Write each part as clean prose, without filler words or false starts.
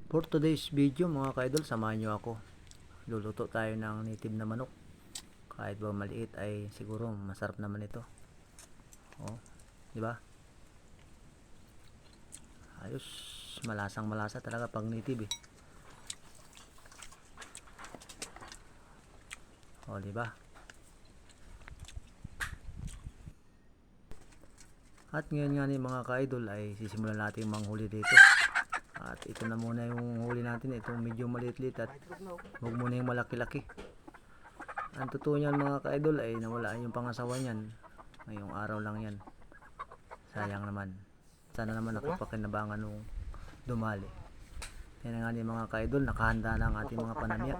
For today's video mga ka-idol, samahan nyo ako. Luluto tayo ng native na manok. Kahit ba maliit ay siguro masarap naman ito. Oh, di ba? Ayos, malasang malasa talaga pag native eh. Oh, di ba? At ngayon nga ni mga ka-idol ay sisimulan natin manghuli dito. At ito na muna yung huli natin, itong medyo maliit-liit at huwag muna yung malaki-laki. Ang totoo niyan mga ka-idol ay nawala yung pangasawa niyan. Ngayong araw lang yan. Sayang naman. Sana naman nakapakinabangan nung dumali. Yan nga ni mga ka-idol, nakahanda na ang ating mga panamya.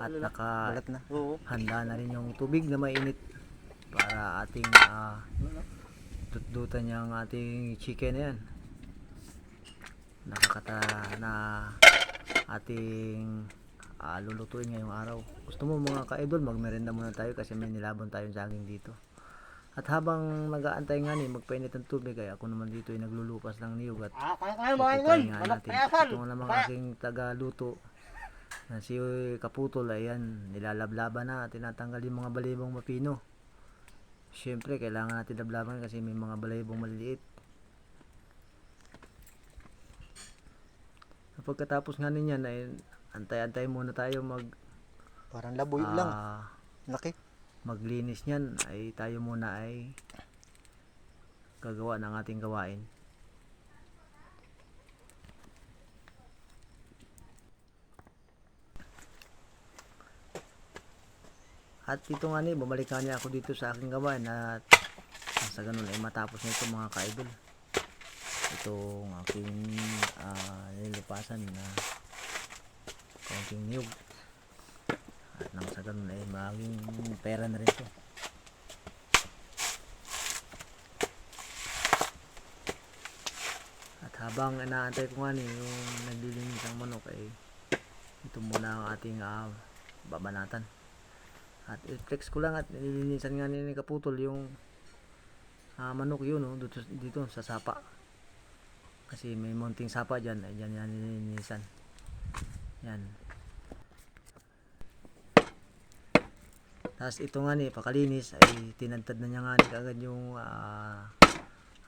At nakahanda na rin yung tubig na mainit para ating dutdutan niyang ating chicken na yan. Nakakata na ating lulutuin ngayong araw. Gusto mo mga ka-idol, magmerenda muna tayo kasi may nilabon tayong saging dito. At habang nag-aantay nga ni magpainit ng tubig ay ako naman dito ay naglulupas ng niyog at ipupray nga natin. Ito nga naman aking taga-luto na si Kaputol, ayan, nilalablaban na, tinatanggal yung mga balibong mapino. Siyempre kailangan natin lablaban kasi may mga balibong maliliit. Pagkatapos nga niyan ay antay-antay muna tayo parang laboy lang. Laki. Maglinis niyan ay tayo muna ay gagawa ng ating gawain. At ito nga ni, bumalik nga niya ako dito sa aking gawain at sa ganun ay matapos na ito mga ka-idol. Itong aking nilipasan na kaunting niyog. At nang sa ganun ay maging pera na rin ito. At habang inaantay ko nga ni yung naglilinis ng manok ay ito muna ang ating babanatan. At i-flex ko lang at nililinisan nga ni Kaputol yung manok yun dito sa sapa. Kasi may mounting sapa dyan, ay dyan yan nililinisan. Yan. Tapos ito nga ni, pakalinis ay tinantad na niya nga ni kaagad yung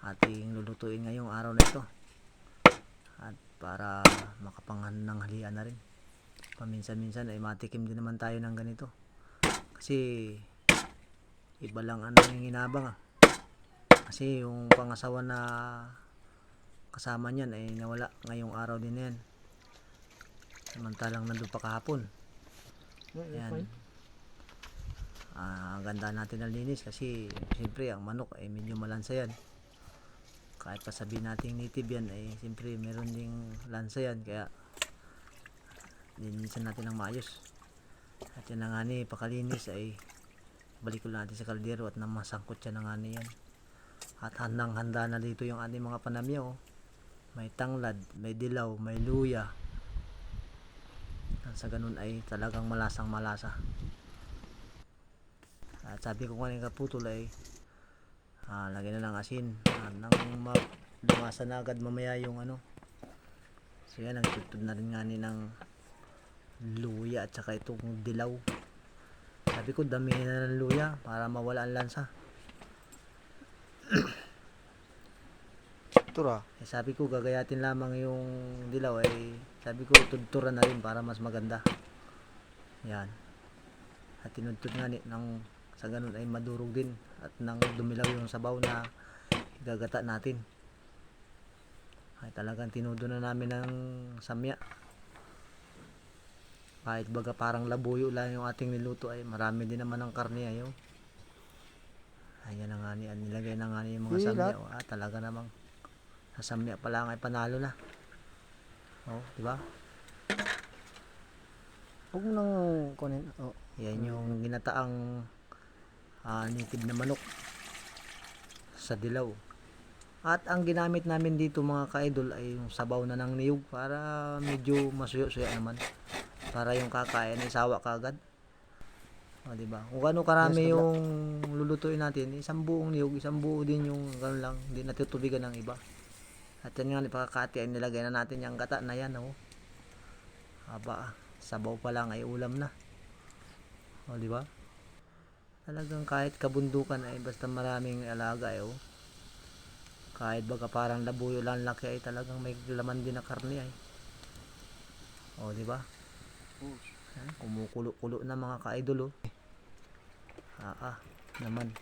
ating lulutuin ngayong araw na ito. At para makapanghanang halian na rin. Paminsan-minsan ay matikim din naman tayo ng ganito. Kasi iba lang yung inabang Kasi yung pangasawa na kasama niyan ay nawala ngayong araw din yan. Samantalang nandun pa kahapon. Ayan. Ang ganda natin ng linis kasi siyempre ang manok ay medyo malansa yan. Kahit pa sabihin natin native yan ay siyempre meron ding lansa yan, kaya linisan natin ng maayos. At yan na nga ni, pakalinis ay balik ko natin sa kaldero at namasangkot siya na nga ni yan. At handang handa na dito yung ating mga panamya May tanglad, may dilaw, may luya. At sa ganun ay talagang malasang malasa. At sabi ko nga ni Kaputol ay lagyan na ng asin nang lumasa na agad mamaya yung So yan, nagtutod na rin nga ni ng luya at saka itong dilaw. Sabi ko damihin na ng luya para mawala ang lansa. Sabi ko gagayatin lamang yung dilaw ay sabi ko tudturan na rin para mas maganda. Yan. At tinudtod nga ni nang sa ganun ay madurog din at nang dumilaw yung sabaw na gagata natin ay talagang tinudo na namin ng samya. Kahit baga parang labuyo lang yung ating niluto ay marami din naman ang karne ayo. Ayan na nga ni, nilagay na nga ni yung mga samya talaga namang sa samya pa lang ay panalo na. Diba? Huwag mo nang kunin. Yan yung ginataang native na manok sa dilaw. At ang ginamit namin dito mga ka-idol ay yung sabaw na ng niyog para medyo masuyo-suyo naman. Para yung kakain ay sawa kagad. Diba? Kung ano karami yung lulutuin natin, isang buong niyog, isang buo din yung gano'n lang, hindi natutubigan ng iba. At yan nga, pakakati ay nilagay na natin yung gata na yan. Aba, sabaw pa lang ay ulam na. O, di ba? Talagang kahit kabundukan ay basta maraming alaga ay, oh. Kahit baga parang labuyo lang laki ay talagang may laman din na karne ay. O, di ba? Kumukulo-kulo na mga ka-idol, oh. Naman.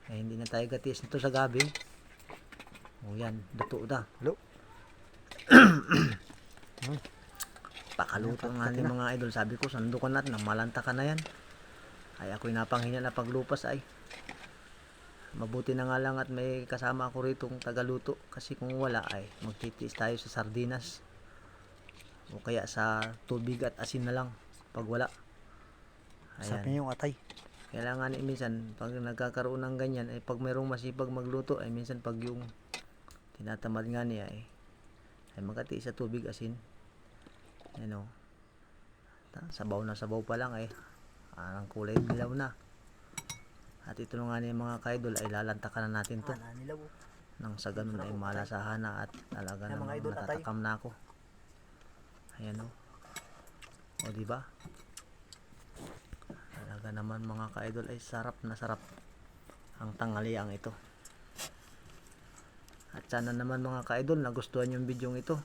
Ay, hindi na tayo gatiis nito sa gabi. O, yan, luto na. Hello? Pakaluto nga ni mga idol. Sabi ko, sandukan natin, malanta ka na yan. Ay, ako'y napanghina na paglupas ay. Mabuti na nga lang at may kasama ako rito ng tagaluto. Kasi kung wala ay, magtitiis tayo sa sardinas. O kaya sa tubig at asin na lang. Pag wala. Sabi niyo yung atay. Kailangan minsan, pag nagkakaroon ng ganyan, ay pag mayroong masipag magluto, ay minsan pag yung tinatamad nga niya ay magkatiis sa tubig asin. Ano, sabaw na sabaw pa lang ay ang kulay dilaw na. At ito na nga ni mga ka-idol ay lalantakan na natin to. Nang sa ganun ay malasahan na at talaga namang natatakam na ako. Ayan, o. O, diba? Talaga naman mga ka-idol ay sarap na sarap ang tanghaliang ito. At sana naman mga ka-idol nagustuhan yung video ito.